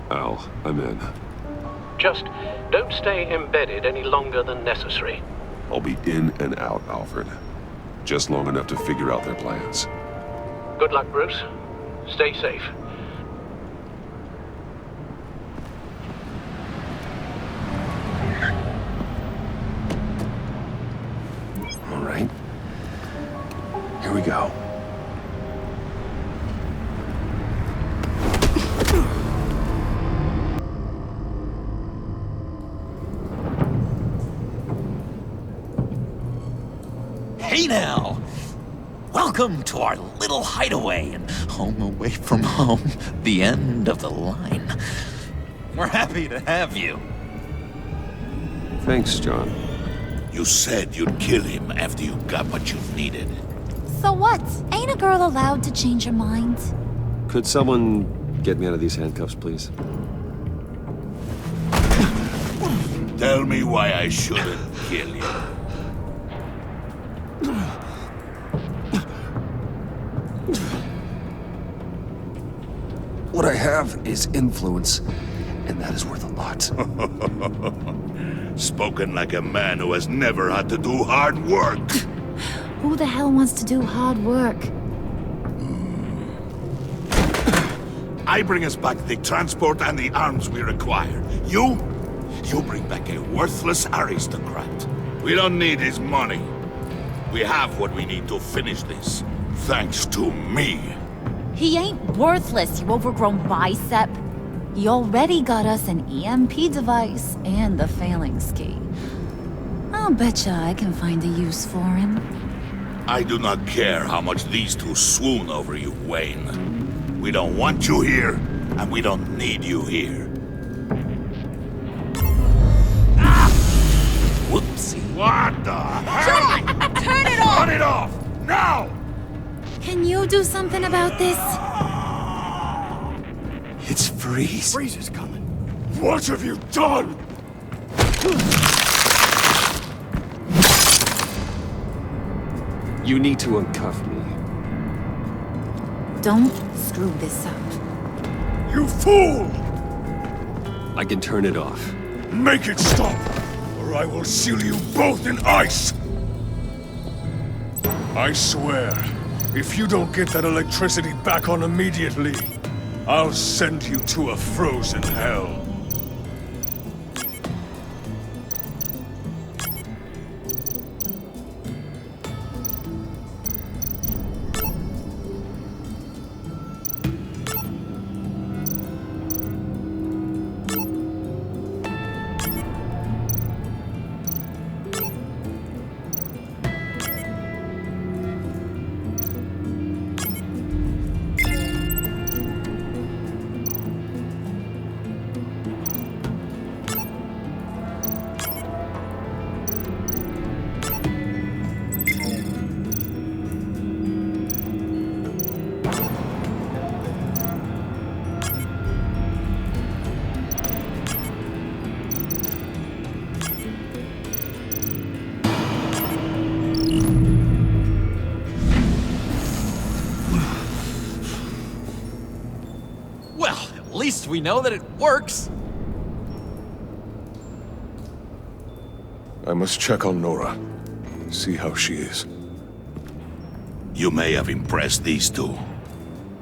Al, I'm in. Just don't stay embedded any longer than necessary. I'll be in and out, Alfred. Just long enough to figure out their plans. Good luck, Bruce. Stay safe. All right. Here we go. Hey now! Welcome to our little hideaway and home away from home, the end of the line. We're happy to have you. Thanks, John. You said you'd kill him after you got what you needed. So what? Ain't a girl allowed to change her mind? Could someone get me out of these handcuffs, please? Tell me why I shouldn't kill you. What I have is influence, and that is worth a lot. Spoken like a man who has never had to do hard work. Who the hell wants to do hard work? I bring us back the transport and the arms we require. You bring back a worthless aristocrat. We don't need his money. We have what we need to finish this, thanks to me. He ain't worthless, you overgrown bicep. He already got us an EMP device and the phalanx key. I'll betcha I can find a use for him. I do not care how much these two swoon over you, Wayne. We don't want you here, and we don't need you here. Ah! Whoopsie. What the hell? John! Turn it off! Turn it off! Now! Can you do something about this? It's Freeze. Freeze is coming. What have you done? You need to uncuff me. Don't screw this up. You fool! I can turn it off. Make it stop, or I will seal you both in ice! I swear, if you don't get that electricity back on immediately, I'll send you to a frozen hell. Well, at least we know that it works. I must check on Nora. See how she is. You may have impressed these two,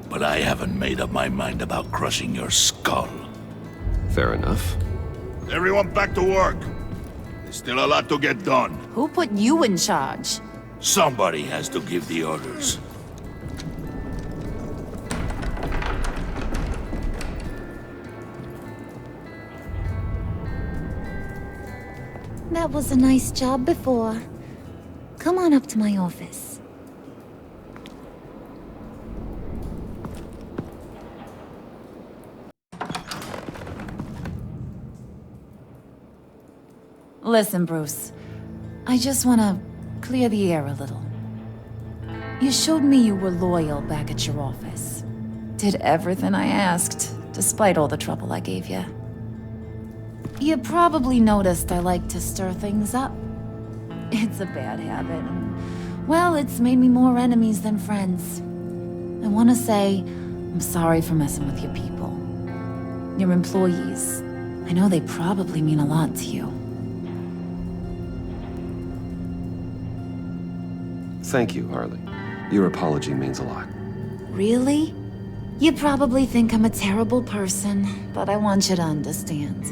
but I haven't made up my mind about crushing your skull. Fair enough. Everyone back to work. There's still a lot to get done. Who put you in charge? Somebody has to give the orders. That was a nice job before. Come on up to my office. Listen, Bruce. I just want to clear the air a little. You showed me you were loyal back at your office. Did everything I asked, despite all the trouble I gave you. You probably noticed I like to stir things up. It's a bad habit, and, well, it's made me more enemies than friends. I want to say, I'm sorry for messing with your people. your employees. I know they probably mean a lot to you. Thank you, Harley. Your apology means a lot. Really? You probably think I'm a terrible person, but I want you to understand.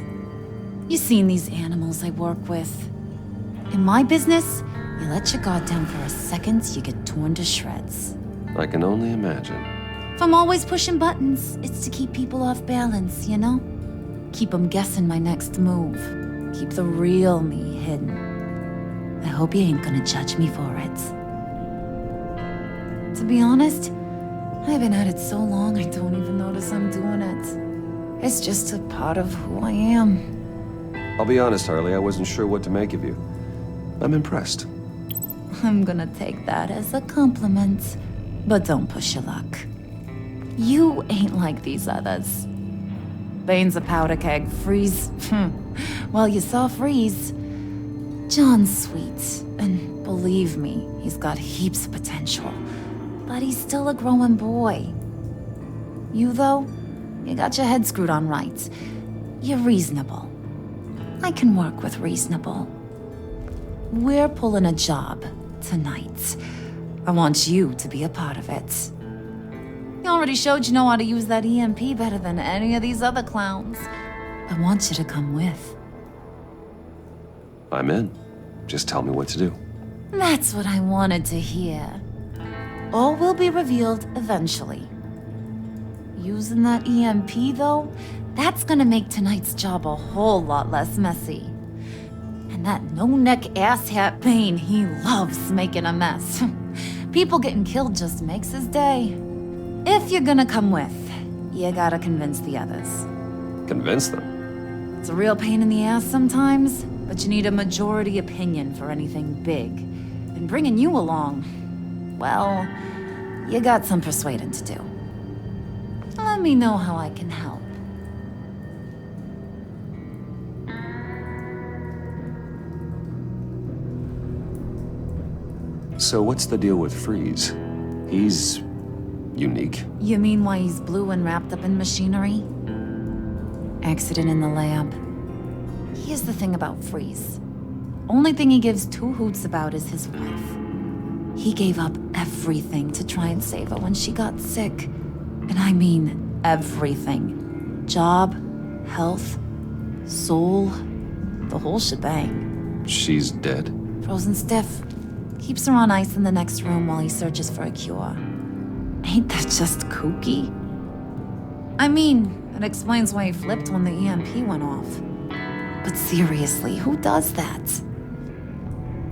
You've seen these animals I work with. In my business, you let your guard down for a second, you get torn to shreds. I can only imagine. If I'm always pushing buttons, it's to keep people off balance, you know? Keep them guessing my next move. Keep the real me hidden. I hope you ain't gonna judge me for it. To be honest, I've been at it so long I don't even notice I'm doing it. It's just a part of who I am. I'll be honest, Harley, I wasn't sure what to make of you. I'm impressed. I'm gonna take that as a compliment. But don't push your luck. You ain't like these others. Bane's a powder keg, Freeze. Well, you saw Freeze. John's sweet, and believe me, he's got heaps of potential. But he's still a growing boy. You, though, you got your head screwed on right. You're reasonable. I can work with reasonable. We're pulling a job tonight. I want you to be a part of it. You already showed you know how to use that EMP better than any of these other clowns. I want you to come with. I'm in. Just tell me what to do. That's what I wanted to hear. All will be revealed eventually. Using that EMP, though, that's gonna make tonight's job a whole lot less messy. And that no-neck asshat Bane, he loves making a mess. People getting killed just makes his day. If you're gonna come with, you gotta convince the others. Convince them? It's a real pain in the ass sometimes, but you need a majority opinion for anything big. And bringing you along, well, you got some persuading to do. Let me know how I can help. So what's the deal with Freeze? He's unique. You mean why he's blue and wrapped up in machinery? Accident in the lab. Here's the thing about Freeze. Only thing he gives two hoots about is his wife. He gave up everything to try and save her when she got sick. And I mean everything. Job, health, soul, the whole shebang. She's dead? Frozen stiff. Keeps her on ice in the next room while he searches for a cure. Ain't that just kooky? I mean, it explains why he flipped when the EMP went off. But seriously, who does that?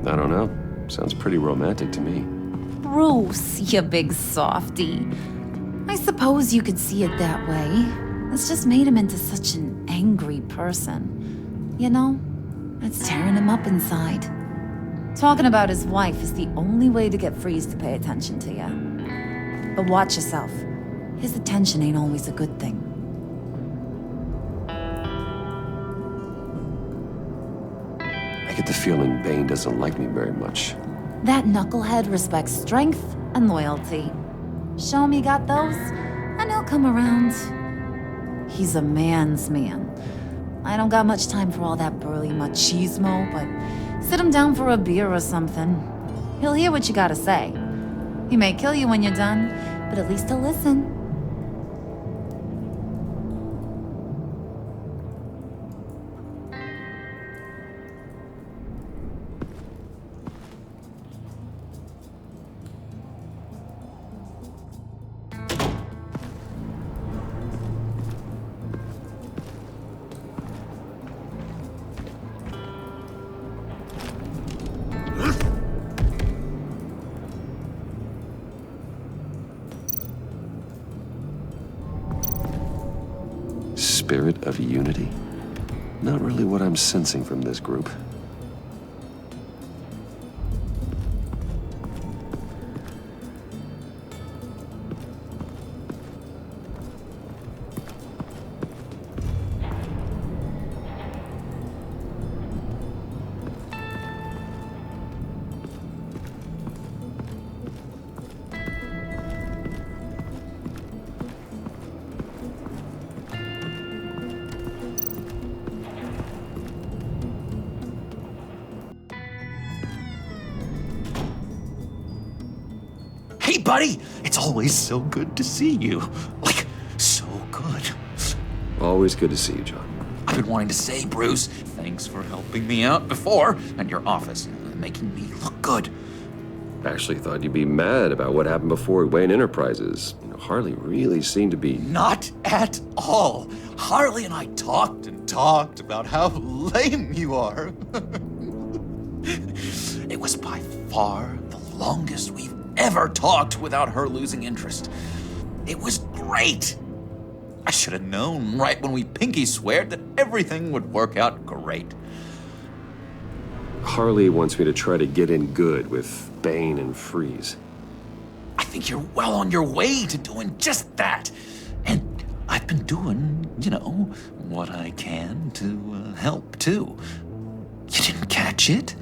I don't know. Sounds pretty romantic to me. Bruce, you big softy. I suppose you could see it that way. It's just made him into such an angry person. You know, it's tearing him up inside. Talking about his wife is the only way to get Freeze to pay attention to you. But watch yourself. His attention ain't always a good thing. I get the feeling Bane doesn't like me very much. That knucklehead respects strength and loyalty. Show him you got those, and he'll come around. He's a man's man. I don't got much time for all that burly machismo, but sit him down for a beer or something. He'll hear what you gotta say. He may kill you when you're done, but at least he'll listen. Spirit of unity? Not really what I'm sensing from this group. buddy. It's always so good to see you. Like, so good. Always good to see you, John. I've been wanting to say, Bruce, thanks for helping me out before at your office, making me look good. Actually thought you'd be mad about what happened before at Wayne Enterprises. You know, Harley really seemed to be... Not at all. Harley and I talked and talked about how lame you are. It was by far the longest we've ever talked without her losing interest. It was great. I should have known right when we pinky sweared that everything would work out great. Harley wants me to try to get in good with Bane and Freeze. I think you're well on your way to doing just that. And I've been doing, you know, what I can to help, too. You didn't catch it?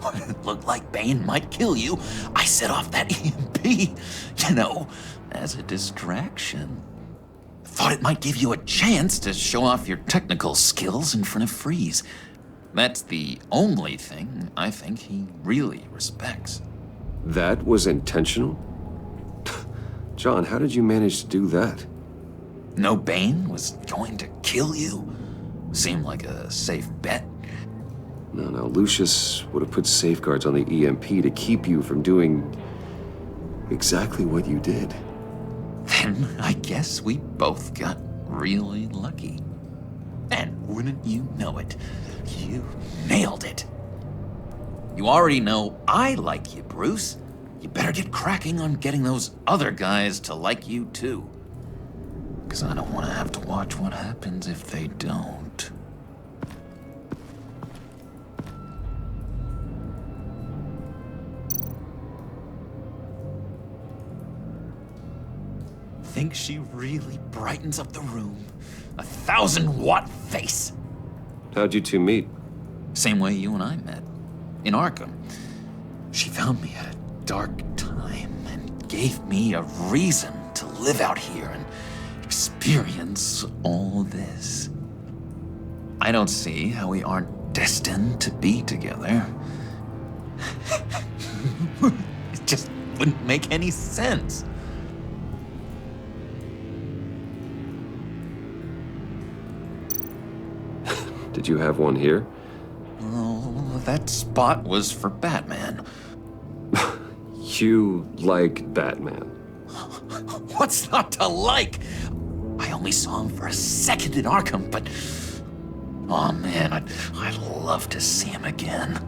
When it looked like Bane might kill you, I set off that EMP, you know, as a distraction. Thought it might give you a chance to show off your technical skills in front of Freeze. That's the only thing I think he really respects. That was intentional? John, how did you manage to do that? No Bane was going to kill you? Seemed like a safe bet. No, Lucius would have put safeguards on the EMP to keep you from doing exactly what you did. Then I guess we both got really lucky. And wouldn't you know it, you nailed it. You already know I like you, Bruce. You better get cracking on getting those other guys to like you too. 'Cause I don't want to have to watch what happens if they don't. Think she really brightens up the room. 1,000-watt face. How'd you two meet? Same way you and I met, in Arkham. She found me at a dark time and gave me a reason to live out here and experience all this. I don't see how we aren't destined to be together. It just wouldn't make any sense. Did you have one here? Oh, that spot was for Batman. You like Batman? What's not to like? I only saw him for a second in Arkham, but... Oh man, I'd love to see him again.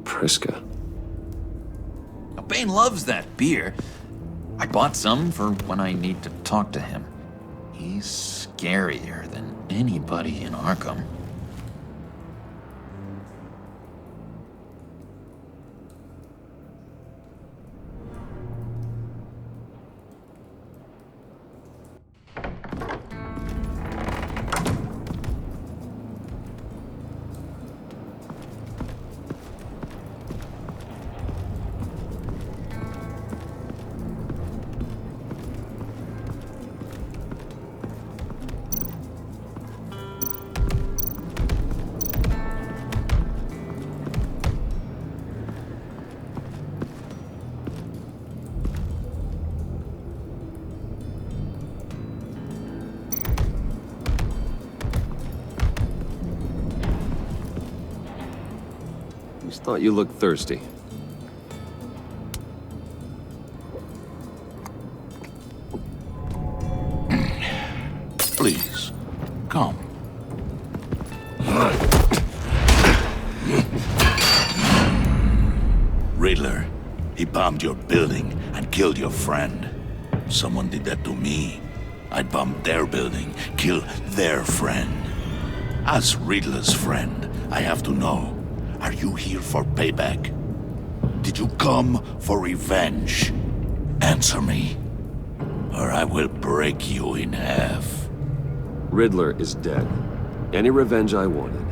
Priska. Bane loves that beer. I bought some for when I need to talk to him. He's scarier than anybody in Arkham. Just thought you looked thirsty. Please, come. Riddler, he bombed your building and killed your friend. Someone did that to me. I'd bomb their building, kill their friend. As Riddler's friend, I have to know, are you here for payback? Did you come for revenge? Answer me, or I will break you in half. Riddler is dead. Any revenge I wanted,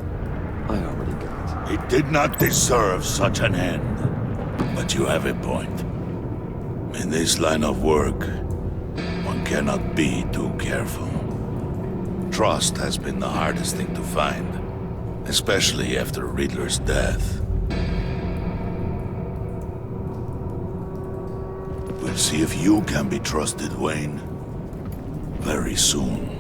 I already got. He did not deserve such an end. But you have a point. In this line of work, one cannot be too careful. Trust has been the hardest thing to find, especially after Riddler's death. We'll see if you can be trusted, Wayne. Very soon.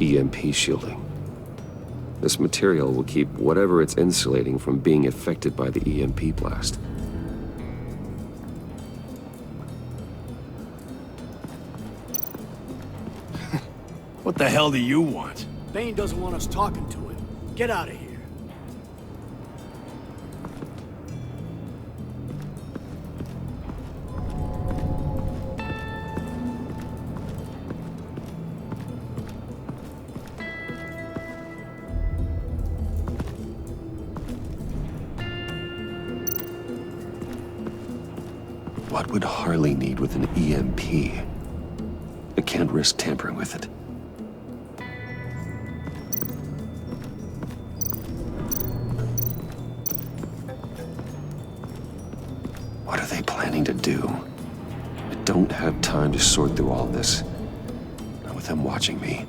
EMP shielding. This material will keep whatever it's insulating from being affected by the EMP blast. What the hell do you want? Bane doesn't want us talking to him. Get out of here. What would Harley need with an EMP? I can't risk tampering with it. What are they planning to do? I don't have time to sort through all this. Not with them watching me.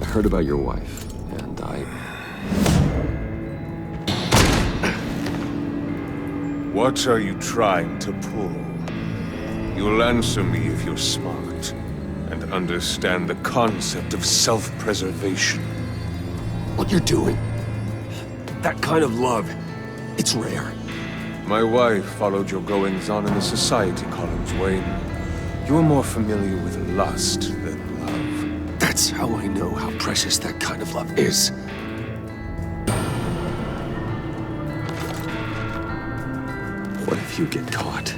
I heard about your wife, and What are you trying to pull? You'll answer me if you're smart and understand the concept of self-preservation. What you're doing, that kind of love, it's rare. My wife followed your goings-on in the society columns, Wayne. You're more familiar with lust than love. That's how I know how precious that kind of love is. what if you get caught?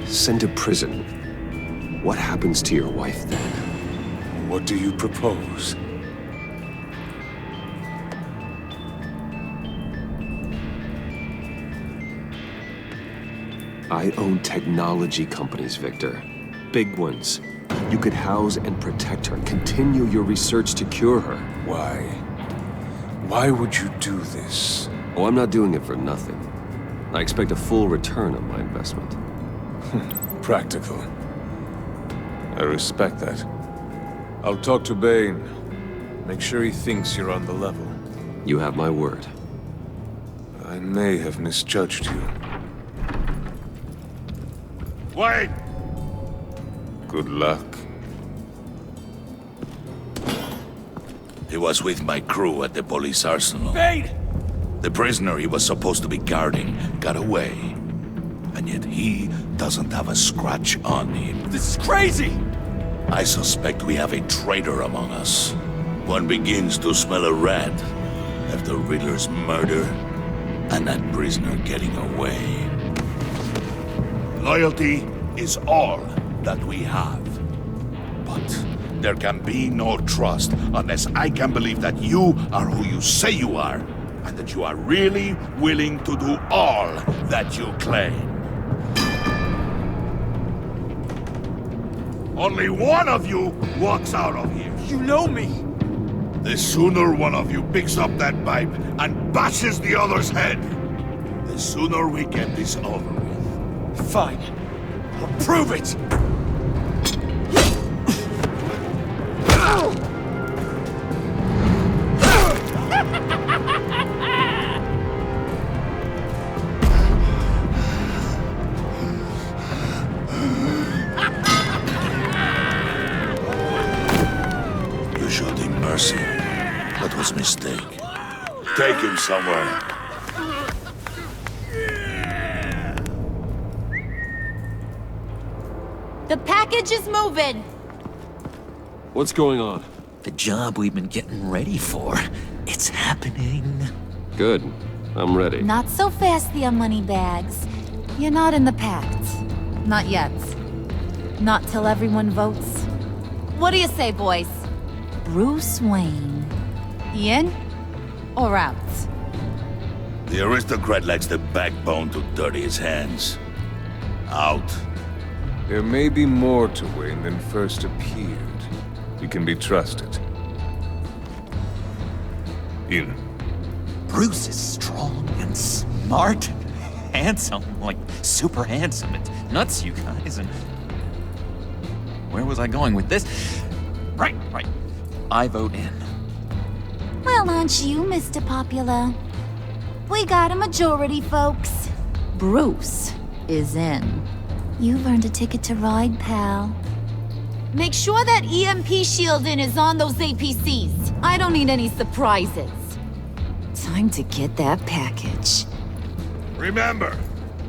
Sent to prison. What happens to your wife then? What do you propose? I own technology companies, Victor. Big ones. You could house and protect her, continue your research to cure her. Why? Why would you do this? Oh, I'm not doing it for nothing. I expect a full return on my investment. Practical. I respect that. I'll talk to Bane. Make sure he thinks you're on the level. You have my word. I may have misjudged you. Wait! Good luck. He was with my crew at the police arsenal. Bane! The prisoner he was supposed to be guarding got away. And yet he doesn't have a scratch on him. This is crazy! I suspect we have a traitor among us. One begins to smell a rat after Riddler's murder and that prisoner getting away. Loyalty is all that we have. But there can be no trust unless I can believe that you are who you say you are, and that you are really willing to do all that you claim. Only one of you walks out of here. You know me! The sooner one of you picks up that pipe and bashes the other's head, the sooner we get this over with. Fine. I'll prove it! You showed him mercy. That was a mistake. Take him somewhere. The package is moving! What's going on? The job we've been getting ready for. It's happening. Good. I'm ready. Not so fast, the money bags. You're not in the Pact. Not yet. Not till everyone votes. What do you say, boys? Bruce Wayne. In or out? The aristocrat lacks the backbone to dirty his hands. Out. There may be more to Wayne than first appeared. He can be trusted. In. Bruce is strong and smart and handsome, like super handsome. It's nuts, you guys. And where was I going with this? Right. I vote in. Well, aren't you, Mr. Popular? We got a majority, folks. Bruce is in. You've earned a ticket to ride, pal. Make sure that EMP shielding is on those APCs. I don't need any surprises. Time to get that package. Remember,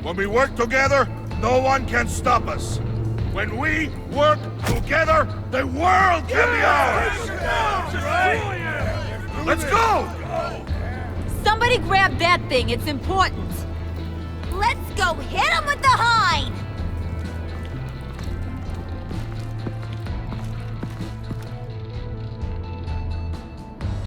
when we work together, no one can stop us. When we work together, the world can be ours! Let's go! Somebody grab that thing, it's important. Let's go hit him with the hide!